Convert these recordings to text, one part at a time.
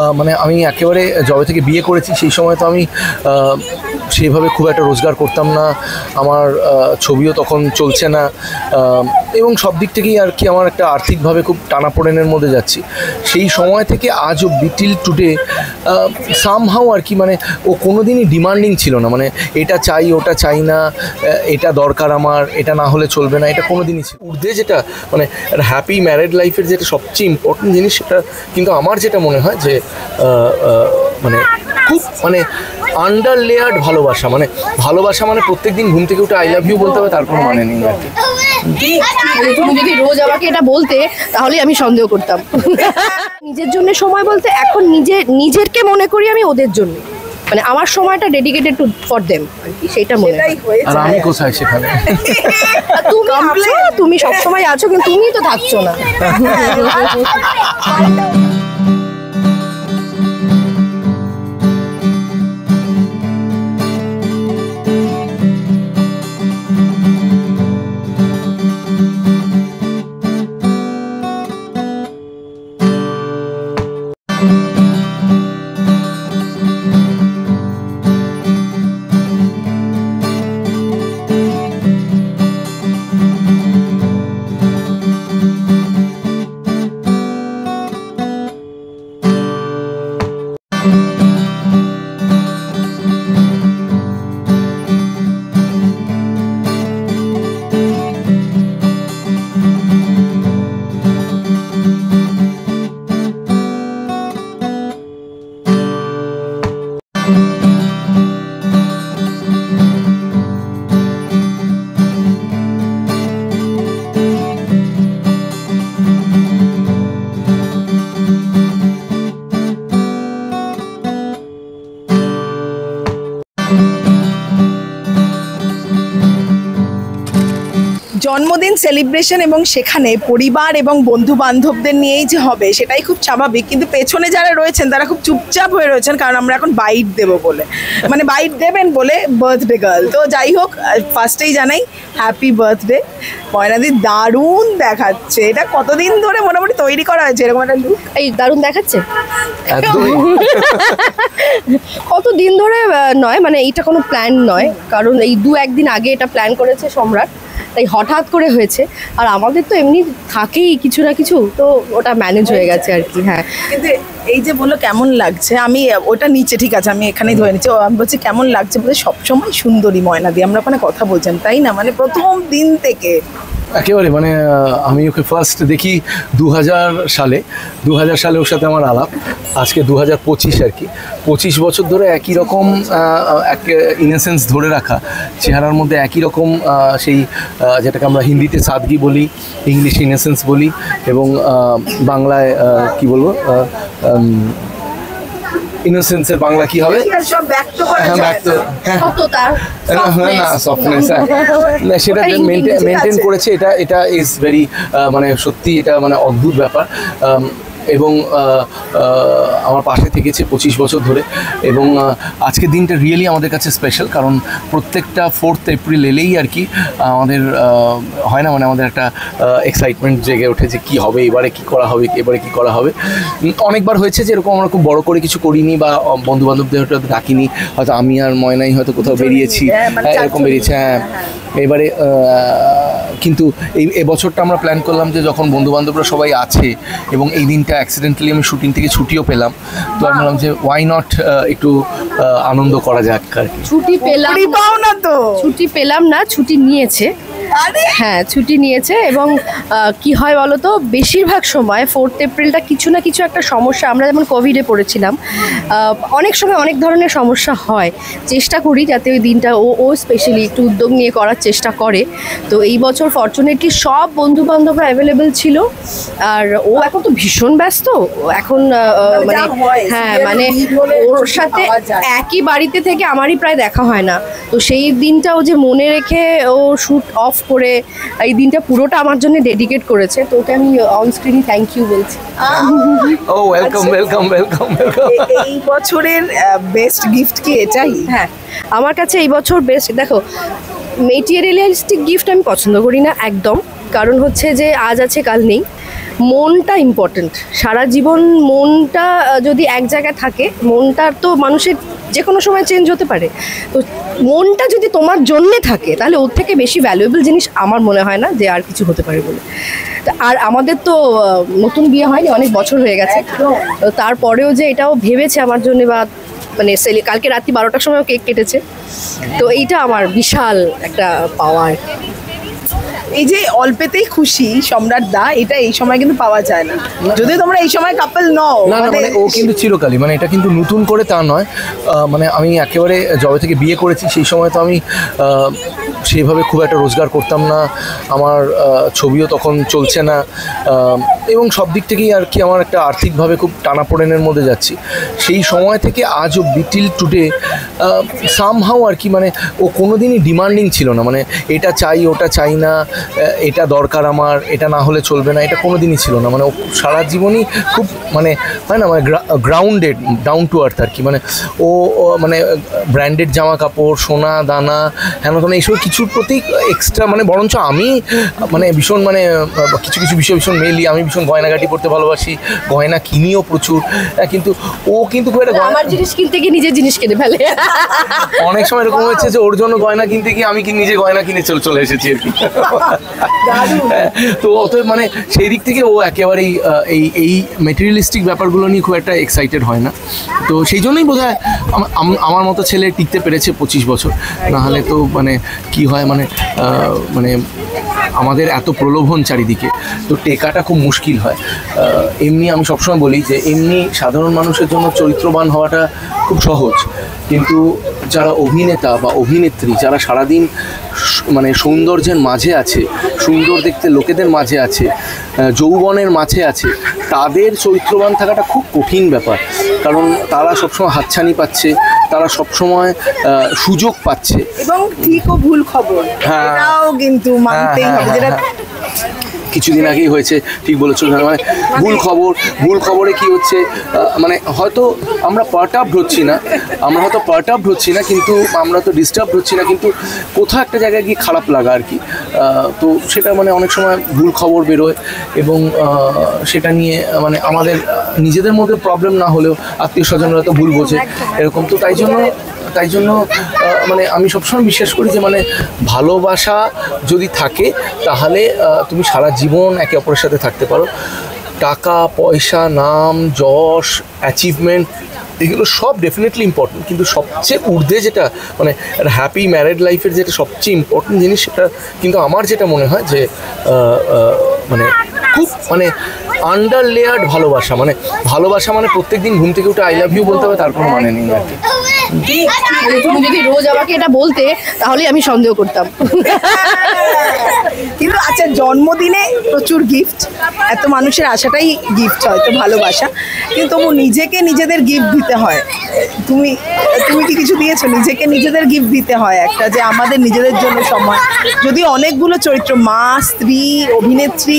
মানে আমি একেবারে যবে থেকে বিয়ে করেছি সেই সময় তো আমি সেইভাবে খুব একটা রোজগার করতাম না, আমার ছবিও তখন চলছে না, এবং সব দিক থেকেই আর কি আমার একটা আর্থিকভাবে খুব টানাপোড়েনের মধ্যে যাচ্ছি। সেই সময় থেকে আজ অব্দি টিল টুডে সামহাউ আর কি, মানে ও কোনো দিনই ডিমান্ডিং ছিল না, মানে এটা চাই ওটা চাই না, এটা দরকার আমার, এটা না হলে চলবে না, এটা কোনো দিনই ছিল ঊর্ধ্বে। যেটা মানে হ্যাপি ম্যারিড লাইফের যেটা সবচেয়ে ইম্পর্টেন্ট জিনিস, সেটা কিন্তু আমার যেটা মনে হয় যে মানে খুব মানে আন্ডার লেয়ার্ড ভালোবাসা, মানে ভালোবাসা মানে প্রত্যেক দিন ঘুম থেকে উঠে আই লাভ ইউ বলতে হবে তার কোনো মানে নেই আর কি। তুমি যদি রোজ আমাকে এটা বলতে তাহলে আমি সন্দেহ করতাম। নিজের জন্য সময় বলতে এখন নিজেরকে মনে করি আমি ওদের জন্য, মানে আমার সময়টা ডেডিকেটেড টু ফর দেম, সেটা মনে হয়। আর আমি কোথায় সেখানে? তুমি সবসময় আছো, কিন্তু তুমি তো থাকছো না। জন্মদিন সেলিব্রেশন এবং সেখানে পরিবার এবং বন্ধু বান্ধবদের নিয়েই যে হবে সেটাই খুব স্বাভাবিক, কিন্তু পেছনে যারা রয়েছেন তারা খুব চুপচাপ হয়ে রয়েছেন, কারণ আমরা এখন বাইট দেবো বলে, মানে বাইট দেবেন বলে বার্থডে গার্ল। তো যাই হোক, ফার্স্টেই জানাই হ্যাপি বার্থডে ময়নাদি। দারুণ দেখাচ্ছে, এটা কতদিন ধরে মোটামুটি তৈরি করা হয়েছে এরকম একটা লুক? এই দারুণ দেখাচ্ছে কতদিন ধরে নয়, মানে এইটা কোনো প্ল্যান নয়, কারণ এই 2-1 দিন আগে এটা প্ল্যান করেছে সম্রাট, তাই হঠাৎ করে হয়েছে। আর আমাদের তো এমনি থাকেই কিছু না কিছু, তো ওটা ম্যানেজ হয়ে গেছে আর কি। হ্যাঁ, কিন্তু এই যে বললো কেমন লাগছে, আমি ওটা নিচে, ঠিক আছে আমি এখানেই ধরে নিচ্ছি। আমি বলছি কেমন লাগছে বলে, সবসময় সুন্দরী ময়নাদি, আমরা ওখানে কথা বলছেন তাই না, মানে প্রথম দিন থেকে একেবারে। মানে আমি ওকে ফার্স্ট দেখি 2000 সালে ওর সাথে আমার আলাপ, আজকে 2025 আর কি। 25 বছর ধরে একই রকম এক ইনোসেন্স ধরে রাখা, চেহারার মধ্যে একই রকম সেই যেটাকে আমরা হিন্দিতে সাদগি বলি, ইংলিশে ইনোসেন্স বলি, এবং বাংলায় কি বলবো, ইনোসেন্সের বাংলা কি হবে? সেটা মেনটেন করেছে, এটা ইজ ভেরি, মানে সত্যি এটা মানে অদ্ভুত ব্যাপার। এবং আমার পাশে থেকেছে 25 বছর ধরে, এবং আজকের দিনটা রিয়েলি আমাদের কাছে স্পেশাল, কারণ প্রত্যেকটা 4th এপ্রিল এলেই আর কি আমাদের হয় না, মানে আমাদের একটা এক্সাইটমেন্ট জেগে ওঠে যে কী হবে, এবারে কী করা হবে, এবারে কী করা হবে। অনেকবার হয়েছে যে এরকম আমরা খুব বড় করে কিছু করিনি, বা বন্ধুবান্ধবদের হয়তো ডাকিনি, হয়তো আমি আর ময়নাই হয়তো কোথাও বেরিয়েছি, এরকম বেরিয়েছে। হ্যাঁ, এবারে কিন্তু এবছরটা আমরা প্ল্যান করলাম যে যখন বন্ধুবান্ধবরা সবাই আছে এবং এই দিনটা অ্যাক্সিডেন্টালি আমি শুটিং থেকে ছুটিও পেলাম, তো আমি বললাম যে ওয়াই নট একটু আনন্দ করা যাক আর কি। ছুটি পেলাম না, ছুটি নিয়েছে। হ্যাঁ, ছুটি নিয়েছে। এবং কি হয় বলো তো, বেশিরভাগ সময় 4th এপ্রিলটা কিছু না কিছু একটা সমস্যা, আমরা যেমন কোভিডে পড়েছিলাম, অনেক সময় অনেক ধরনের সমস্যা হয়। চেষ্টা করি যাতে ওই দিনটা ও স্পেশালি একটু উদ্যোগ নিয়ে করার চেষ্টা করে। তো এই বছর ফর্চুনেটলি সব বন্ধুবান্ধবরা অ্যাভেলেবেল ছিল, আর ও এখন তো ভীষণ ব্যস্ত এখন, মানে হ্যাঁ, মানে ওর সাথে একই বাড়িতে থেকে আমারই প্রায় দেখা হয় না। তো সেই দিনটা ও যে মনে রেখে ও শ্যুট অফ করে এই দিনটা পুরোটা আমার জন্য ডেডিকেট করেছে, তো ওকে আমি অন স্ক্রিনে থ্যাংক ইউ বলছি। ও ওয়েলকাম। এই বছরের বেস্ট গিফট কি এটাই? হ্যাঁ, আমার কাছে এই বছর বেস্ট, দেখো মেটেরিয়ালিস্টিক গিফট আমি পছন্দ করি না একদম, কারণ হচ্ছে যে আজ আছে কাল নেই। মনটা ইম্পর্টেন্ট। সারা জীবন মনটা যদি এক জায়গায় থাকে, মনটার তো মানুষের যে কোনো সময় চেঞ্জ হতে পারে, তো মনটা যদি তোমার জন্যে থাকে তাহলে ওর থেকে বেশি ভ্যালুয়েবল জিনিস আমার মনে হয় না যে আর কিছু হতে পারে বলে। আর আমাদের তো নতুন বিয়ে হয়নি, অনেক বছর হয়ে গেছে, তো তারপরেও যে এটাও ভেবেছে আমার জন্য, বা মানে কালকে রাত্রি 12টার সময়ও কেক কেটেছে, তো এইটা আমার বিশাল একটা পাওয়ার। এই যে অল্পেতেই খুশি সম্রাট দা, এটা এই সময় কিন্তু পাওয়া যায় না, যদি তোমরা এই সময় কাপল নও। না না, মানে ও কিন্তু চিরকালই, মানে এটা কিন্তু নতুন করে তা নয়। মানে আমি একেবারে যবে থেকে বিয়ে করেছি সেই সময় তো আমি সেইভাবে খুব একটা রোজগার করতাম না, আমার ছবিও তখন চলছে না, এবং সব দিক থেকেই আর কি আমার একটা আর্থিকভাবে খুব টানাপোড়েনের মধ্যে যাচ্ছি। সেই সময় থেকে আজ অব্দি টিল টুডে সামহাউ আর কি, মানে ও কোনোদিনই ডিমান্ডিং ছিল না, মানে এটা চাই ওটা চাই না, এটা দরকার আমার, এটা না হলে চলবে না, এটা কোনো দিনই ছিল না। মানে ও সারা জীবনই খুব মানে হয় না, মানে গ্রাউন্ডেড, ডাউন টু আর্থ আর কি। মানে ও মানে ব্র্যান্ডেড জামা কাপড়, সোনা দানা, হ্যাঁ না, এইসব কিছুর প্রতি এক্সট্রা, মানে বরঞ্চ আমি মানে ভীষণ মানে কিছু কিছু বিষয় ভীষণ মেলি, আমি ভীষণ গয়নাগাটি পড়তে ভালোবাসি, গয়না কিনিও প্রচুর, কিন্তু ও কিন্তু খুব একটা আমার জিনিস কিনতে গিয়ে নিজের জিনিস কিনে ফেলে। অনেক সময় এরকম হয়েছে যে ওর জন্য গয়না কিনতে গিয়ে আমি নিজে গয়না কিনে চলে এসেছি আর কি। তো অতএব মানে সেই দিক থেকে ও একেবারেই এই মেটেরিয়ালিস্টিক ব্যাপারগুলো নিয়ে খুব একটা এক্সাইটেড হয় না, তো সেই জন্যই বোধ হয় আমার মতো ছেলে টিকতে পেরেছে 25 বছর। না হলে তো মানে কি হয়, মানে মানে আমাদের এত প্রলোভন চারিদিকে, তো টেকাটা খুব মুশকিল হয়। এমনি আমি সবসময় বলি যে এমনি সাধারণ মানুষের জন্য চরিত্রবান হওয়াটা খুব সহজ, কিন্তু যারা অভিনেতা বা অভিনেত্রী, যারা সারাদিন মানে সৌন্দর্যের মাঝে আছে, সুন্দর দেখতে লোকেদের মাঝে আছে, যৌবনের মাঝে আছে, তাদের চরিত্রবান থাকাটা খুব কঠিন ব্যাপার, কারণ তারা সবসময় হাতছানি পাচ্ছে, তারা সবসময় সুযোগ পাচ্ছে, এবং ঠিক ও ভুল খবর এটাও কিন্তু মানতেই হবে, যেটা কিছুদিন আগেই হয়েছে, ঠিক বলেছো, মানে ভুল খবরে কি হচ্ছে, মানে হয়তো আমরা পার্টার্বড হচ্ছি না, কিন্তু আমরা তো ডিস্টার্ব হচ্ছি না, কিন্তু কোথাও একটা জায়গায় গিয়ে খারাপ লাগা আর কি। তো সেটা মানে অনেক সময় ভুল খবর বেরোয়, এবং সেটা নিয়ে মানে আমাদের নিজেদের মধ্যে প্রবলেম না হলেও আত্মীয় স্বজনরা তো ভুল বোঝে এরকম। তো তাই জন্য মানে আমি সবসময় বিশ্বাস করি যে মানে ভালোবাসা যদি থাকে তাহলে তুমি সারা জীবন একে অপরের সাথে থাকতে পারো। টাকা পয়সা, নাম যশ, অ্যাচিভমেন্ট, এগুলো সব ডেফিনেটলি ইম্পর্টেন্ট, কিন্তু সবচেয়ে ঊর্ধ্বে যেটা মানে একটা হ্যাপি ম্যারিড লাইফের যেটা সবচেয়ে ইম্পর্টেন্ট জিনিস, সেটা কিন্তু আমার যেটা মনে হয় যে মানে খুব মানে আন্ডার লেয়ার্ড ভালোবাসা। মানে প্রত্যেক দিন ঘুম থেকে উঠে আই লাভ ইউ বলতে হবে, তার কোনো মানে নেই আর কি। তুমি যদি রোজ আমাকে এটা বলতে তাহলে আমি সন্দেহ করতাম। কিন্তু আচ্ছা, জন্মদিনে প্রচুর গিফট, এত মানুষের আশাটাই গিফট, হয়তো ভালোবাসা, কিন্তু তবু নিজেকে নিজেদের গিফট দিতে হয়। তুমি কি কিছু দিয়েছো? নিজেকে নিজেদের গিফট দিতে হয় একটা, যে আমাদের নিজেদের জন্য সময়, যদি অনেকগুলো চরিত্র, মা, স্ত্রী, অভিনেত্রী,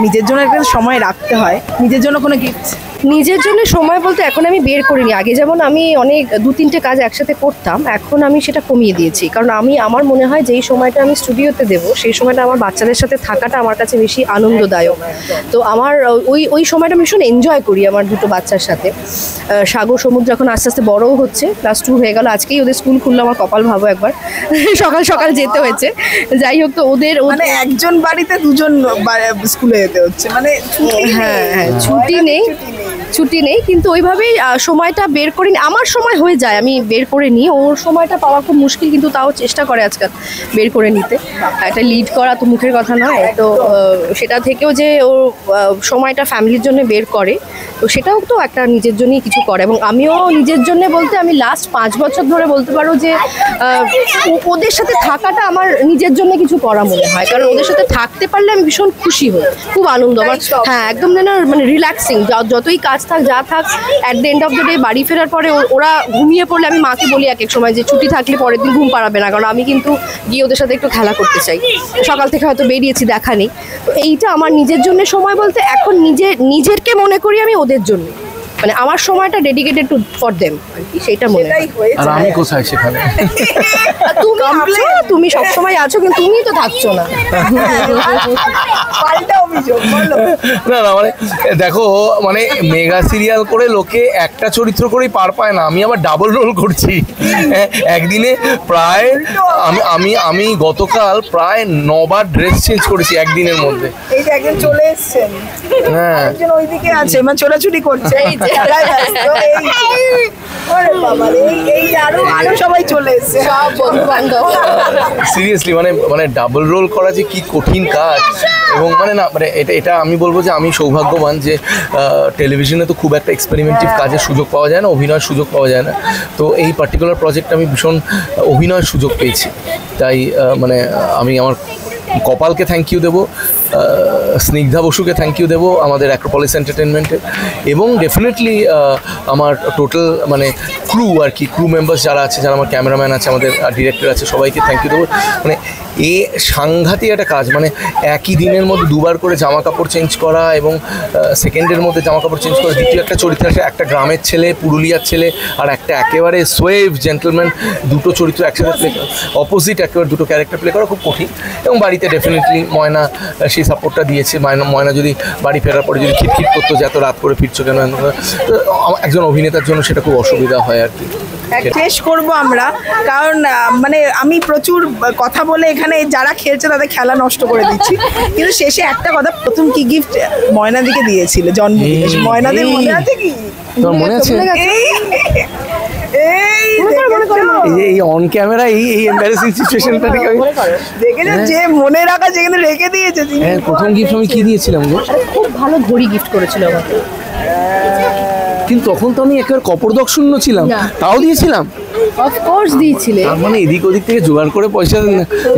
নিজের জন্য একটা সময় রাখতে হয়। নিজের জন্য কোনো গিফট? নিজের জন্য সময় বলতে এখন আমি বের করিনি। আগে যেমন আমি অনেক 2-3টে কাজ একসাথে করতাম, এখন আমি সেটা কমিয়ে দিয়েছি, কারণ আমার মনে হয় যেই সময়টা আমি স্টুডিওতে দেবো সেই সময়টা আমার বাচ্চাদের সাথে থাকাটা আমার কাছে বেশি আনন্দদায়ক। তো আমার ওই সময়টা ভীষণ এনজয় করি আমার দুটো বাচ্চার সাথে। সাগর সমুদ্র এখন আস্তে আস্তে বড়ও হচ্ছে, ক্লাস 2 হয়ে গেল, আজকেই ওদের স্কুল খুললো, আমার কপাল ভাবো একবার, সকাল যেতে হয়েছে। যাই হোক, তো ওদের মানে একজন বাড়িতে দুজন স্কুলে যেতে হচ্ছে, মানে হ্যাঁ ছুটি নেই, কিন্তু ওইভাবেই সময়টা বের করি। আমার সময় হয়ে যায়, আমি বের করে নিই, ওর সময়টা পাওয়া খুব মুশকিল, কিন্তু তাও চেষ্টা করে আজকাল বের করে নিতে। একটা লিড করা তো মুখের কথা নয়, তো সেটা থেকেও যে ও সময়টা ফ্যামিলির জন্য বের করে, তো সেটাও তো একটা নিজের জন্যই কিছু করে। এবং আমিও নিজের জন্য বলতে আমি লাস্ট 5 বছর ধরে বলতে পারো যে ওদের সাথে থাকাটা আমার নিজের জন্য কিছু করা মনে হয়, কারণ ওদের সাথে থাকতে পারলে আমি ভীষণ খুশি হই, খুব আনন্দ আমার। হ্যাঁ, একদম যেন মানে রিল্যাক্সিং, যতই কাজ থাক যা থাক, at the end of the day বাড়ি ফেরার পরে ওরা ঘুমিয়ে পড়লে আমি মাকে বলি এক সময় যে ছুটি থাকলে পরের দিন ঘুম পাড়াবে না, কারণ আমি কিন্তু গিয়ে ওদের সাথে একটু খেলা করতে চাই, সকাল থেকে হয়তো বেরিয়েছি দেখা নেই। তো এইটা আমার নিজের জন্য সময় বলতে এখন নিজেরকে মনে করি আমি ওদের জন্য। মানে আমার সময়টা ডেডিকেটেড টু ফর দেম, সেটা মনে হয়। আর আমি কোথায় সেখানে? তুমি আছো, তুমি সবসময় আছো, কিন্তু তুমি তো থাকছো না। পাল্টা অভিযোগ বলো। না না, মানে দেখো, মানে মেগা সিরিয়াল করে লোকে একটা চরিত্র করেই পার পায় না, আমি আবার ডাবল রোল করছি একদিনে প্রায়। আমি গতকাল প্রায় 9 বার ড্রেস চেঞ্জ করেছি একদিনের মধ্যে। এই যে একজন চলে এসেছেন, হ্যাঁ, একজন ওইদিকে আছে, মানে ছোটাছুটি করছে, এই আরো সবাই চলে এসেছে, সব বন্ধু বান্ধব। সিরিয়াসলি মানে ডাবল রোল করা যে কি কঠিন কাজ। এবং মানে না, মানে এটা আমি বলবো যে আমি সৌভাগ্যবান যে টেলিভিশনে তো খুব একটা এক্সপেরিমেন্টিভ কাজের সুযোগ পাওয়া যায় না, অভিনয়ের সুযোগ পাওয়া যায় না। তো এই পার্টিকুলার প্রজেক্টে আমি ভীষণ অভিনয়ের সুযোগ পেয়েছি। তাই মানে আমি আমার কপালকে থ্যাংক ইউ দেবো, স্নিগ্ধা বসুকে থ্যাংক ইউ দেবো, আমাদের অ্যাক্রোপলিস এন্টারটেনমেন্টে, এবং ডেফিনেটলি আমার টোটাল মানে ক্রু মেম্বার্স যারা আছে, যারা আমার ক্যামেরাম্যান আছে, আমাদের ডিরেক্টর আছে, সবাইকে থ্যাংক ইউ দেবো। মানে এ সাংঘাতিক একটা কাজ, মানে একই দিনের মধ্যে 2 বার করে জামা কাপড় চেঞ্জ করা, এবং সেকেন্ডের মধ্যে জামা কাপড় চেঞ্জ করা। দ্বিতীয় একটা চরিত্র আছে, একটা গ্রামের ছেলে, পুরুলিয়ার ছেলে, আর একটা একেবারে সোয়েভ জেন্টলম্যান, দুটো চরিত্র একসাথে প্লে করা, অপোজিট একেবারে দুটো ক্যারেক্টার প্লে করা খুব কঠিন। এবং বাড়িতে ডেফিনেটলি ময়না সেই সাপোর্টটা দিয়েছে। ময়না যদি বাড়ি ফেরার পরে যদি খিটখিট করতো যে এত রাত করে ফিরছো কেন, একজন অভিনেতার জন্য সেটা খুব অসুবিধা হয় আর কি। শেষ করবো আমরা, কারণ মানে আমি প্রচুর কথা বলে এখানে যারা খেলছে তাদের খেলা নষ্ট করে দিচ্ছি, কিন্তু শেষে একটা কথা, প্রথম কি গিফট ময়নাদিকে দিয়েছিল জন্মদিনে? ময়নাদির মনে আছে কি? তোমার মনে আছে? এই অন ক্যামেরা এই এম্বারেসিং সিচুয়েশনটা দেখেছো যে মনে রাখা, যেখানে রেখে দিয়েছে। হ্যাঁ, প্রথম গিফট আমি কি দিয়েছিলাম গো? খুব ভালো ঘড়ি গিফট করেছিল আমাকে, কিন্তু তখন তো আমি একেবারে কপরদক শূন্য ছিলাম, তাও দিয়েছিলাম। অফকোর্স দিয়েছিলে। তার মানে এদিক ওদিক থেকে জোগাড় করে পয়সা,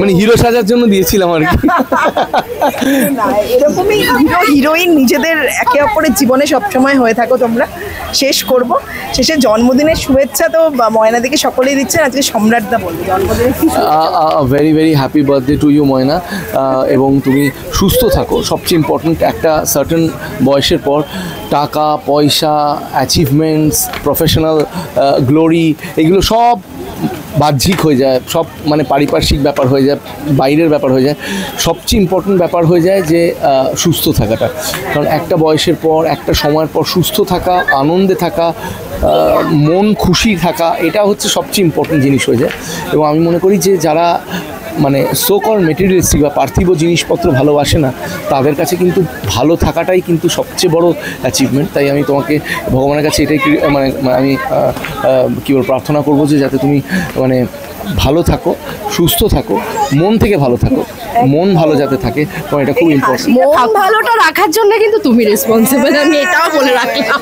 মানে হিরো সাজার জন্য দিয়েছিলাম আর কি। এরকমই হিরোইন নিজেদের একে অপরের জীবনে সবসময় হয়ে থাকো তোমরা। শেষ করব, শেষে জন্মদিনের শুভেচ্ছা তো ময়নাদিকে সকলেই দিচ্ছেন, আজকে সম্রাটদা বলবে জন্মদিনের কি very very happy birthday to you Moyna. এবং তুমি সুস্থ থাকো, সবচেয়ে ইম্পর্টেন্ট। একটা সার্টেন বয়সের পর টাকা পয়সা, অ্যাচিভমেন্টস, প্রফেশনাল গ্লোরি, এগুলো সব বাহ্যিক হয়ে যায়, সব মানে পারিপার্শ্বিক ব্যাপার হয়ে যায়, বাইরের ব্যাপার হয়ে যায়। সবচেয়ে ইম্পর্টেন্ট ব্যাপার হয়ে যায় যে সুস্থ থাকাটা। কারণ একটা বয়সের পর, একটা সময়ের পর সুস্থ থাকা, আনন্দে থাকা, মন খুশি থাকা, এটা হচ্ছে সবচেয়ে ইম্পর্টেন্ট জিনিস হয়ে যায়। এবং আমি মনে করি যে যারা মানে সো কল মেটেরিয়ালিস্টিক বা পার্থিব জিনিসপত্র ভালোবাসে না, তাদের কাছে কিন্তু ভালো থাকাটাই কিন্তু সবচেয়ে বড় অ্যাচিভমেন্ট। তাই আমি তোমাকে ভগবানের কাছে এটাই মানে আমি কী বল প্রার্থনা করবো যে যাতে তুমি মানে ভালো থাকো, সুস্থ থাকো, মন থেকে ভালো থাকো, মন ভালো যাতে থাকে, কারণ এটা খুব ইম্পর্টেন্ট। মন ভালোটা রাখার জন্য কিন্তু তুমি রেসপন্সিবল, আমি এটাও বলে রাখলাম।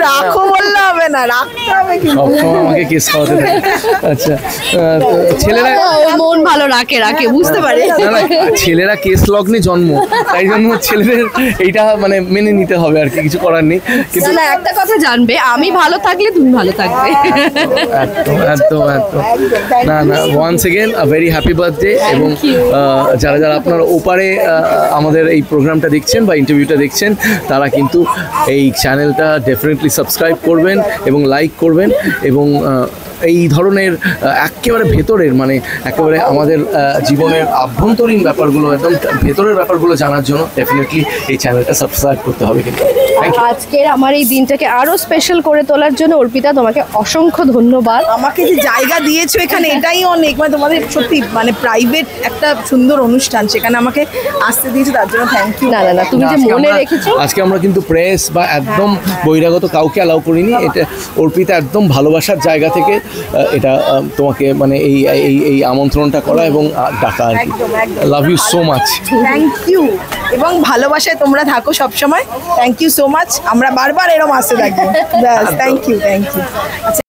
রাখো বললে হবে না, রাখতে হবে, সবসময় আমাকে কেস খাওয়াতে থাকে। আচ্ছা, ছেলেরা মন ভালো রাখে বুঝতে পারে। না, ছেলেরা কেস লগ্নে জন্ম, তাই জন্য ছেলেদের এইটা মানে মেনে নিতে হবে আর কি, কিছু করার নেই। কিন্তু না, একটা কথা জানবে, আমি ভালো থাকলে তুমি ভালো থাকবে। একদম একদম একদম। না না, once again a very happy birthday. এবং যারা যারা আপনারা ওপারে আমাদের এই প্রোগ্রামটা দেখছেন বা ইন্টারভিউটা দেখছেন, তারা কিন্তু এই চ্যানেলটা ডেফিনেটলি সাবস্ক্রাইব করবেন এবং লাইক করবেন। এবং এই ধরনের একেবারে ভেতরের মানে একেবারে আমাদের জীবনের আভ্যন্তরীণ ব্যাপারগুলো, একদম ভেতরের ব্যাপারগুলো জানার জন্য ডেফিনেটলি এই চ্যানেলটা সাবস্ক্রাইব করতে হবে। কিন্তু আজকের আমার এই দিনটাকে আরো স্পেশাল করে তোলার জন্য অর্পিতা তোমাকে অসংখ্য ধন্যবাদ। আমাকে যে জায়গা দিয়েছো এখানে, এটাই অনেক, মানে তোমাদের সত্যি মানে প্রাইভেট একটা সুন্দর অনুষ্ঠান, সেখানে আমাকে আসতে দিয়েছো, তার জন্য থ্যাংক ইউ। না না না, তুমি যে মনে রেখেছো। আজকে আমরা কিন্তু প্রেস বা একদম বহিরাগত কাউকে অ্যালাউ করিনি। এটা অর্পিতা একদম ভালোবাসার জায়গা থেকে এটা তোমাকে মানে এই আমন্ত্রণটা করা এবং ডাকা আর কি। Love you so much. Thank you, এবং ভালোবাসায় তোমরা থাকো সবসময়। থ্যাংক ইউ সো মাচ, আমরা বারবার এরকম আসতে থাকি। ব্যাস, থ্যাংক ইউ।